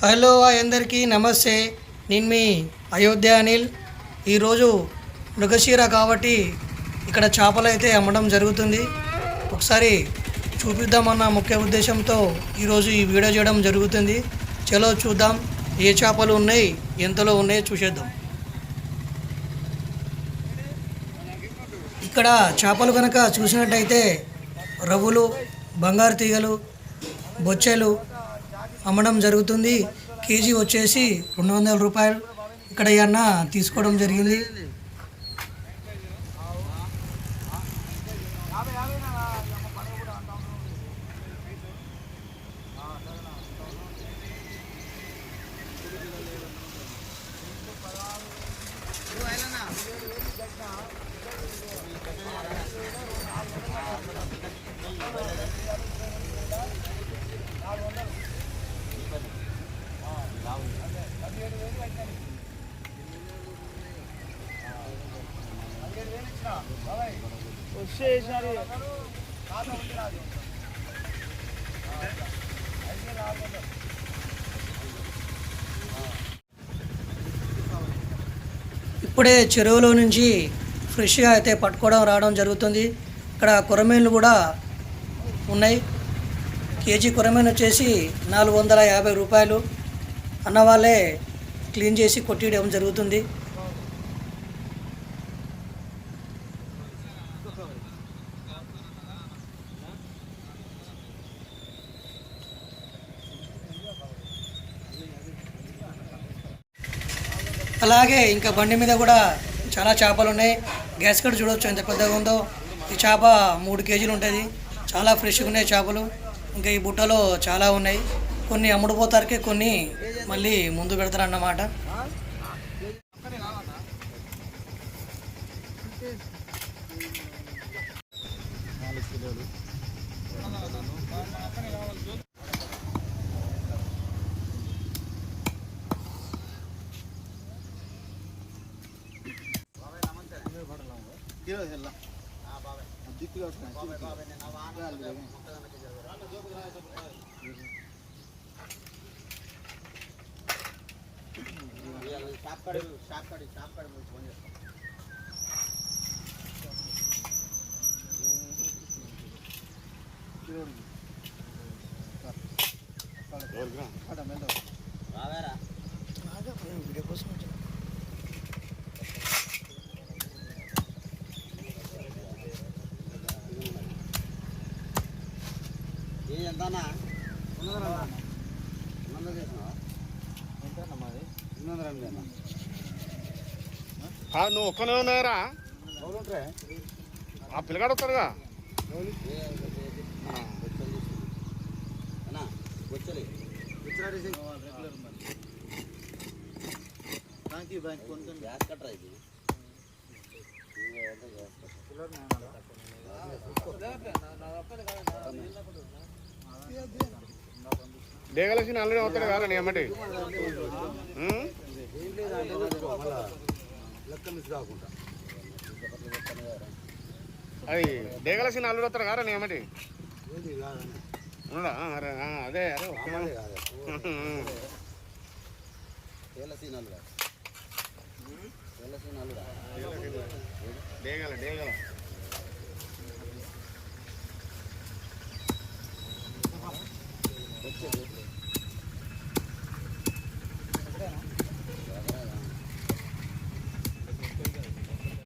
Hello అందరికీ నమస్తే. నేను మీ అయోధ్య అనిల్. ఈరోజు మృగశిర కాబట్టి ఇక్కడ చేపలు అయితే అమ్మడం జరుగుతుంది. ఒకసారి చూపిద్దామన్న ముఖ్య ఉద్దేశంతో ఈరోజు ఈ వీడియో చేయడం జరుగుతుంది. చలో చూద్దాం ఏ చేపలు ఉన్నాయి, ఎంతలో ఉన్నాయో చూసేద్దాం. ఇక్కడ చేపలు కనుక చూసినట్టయితే రవ్వులు, బంగారు తీగలు, బొచ్చెలు అమ్మడం జరుగుతుంది. కేజీ వచ్చేసి 200 రూపాయలు. ఇక్కడ అన్న తీసుకోవడం జరిగింది. ఇప్పుడే చెరువులో నుంచి ఫ్రెష్గా అయితే పట్టుకోవడం రావడం జరుగుతుంది. ఇక్కడ కొరమేన్లు కూడా ఉన్నాయి. కేజీ కొరమేన్ వచ్చేసి 450 రూపాయలు. అన్న వాళ్ళే క్లీన్ చేసి కొట్టియడం జరుగుతుంది. అలాగే ఇంకా బండి మీద కూడా చాలా చేపలు ఉన్నాయి. గ్యాస్ కట్ చూడవచ్చు ఎంత పెద్దగా ఉందో. ఈ చేప 3 కేజీలు ఉంటుంది. చాలా ఫ్రెష్గా ఉన్నాయి చేపలు. ఇంకా ఈ బుట్టలో చాలా ఉన్నాయి. కొన్ని అమ్ముడుపోతారుకే, కొన్ని మళ్ళీ ముందు పెడతారన్నమాట. నువ్వు ఒక్కనే ఉన్నారా? ఆ పిల్లగాడు వస్తాడుగా. డేగలసి ఆల్రెడీ అవుతాడు కదా నీ అమ్మటి. అది డేగలసి అల్లుడు వస్తాడు కదా నీ అమ్మటి. అదే అదే డేగల డేగల వచ్చేది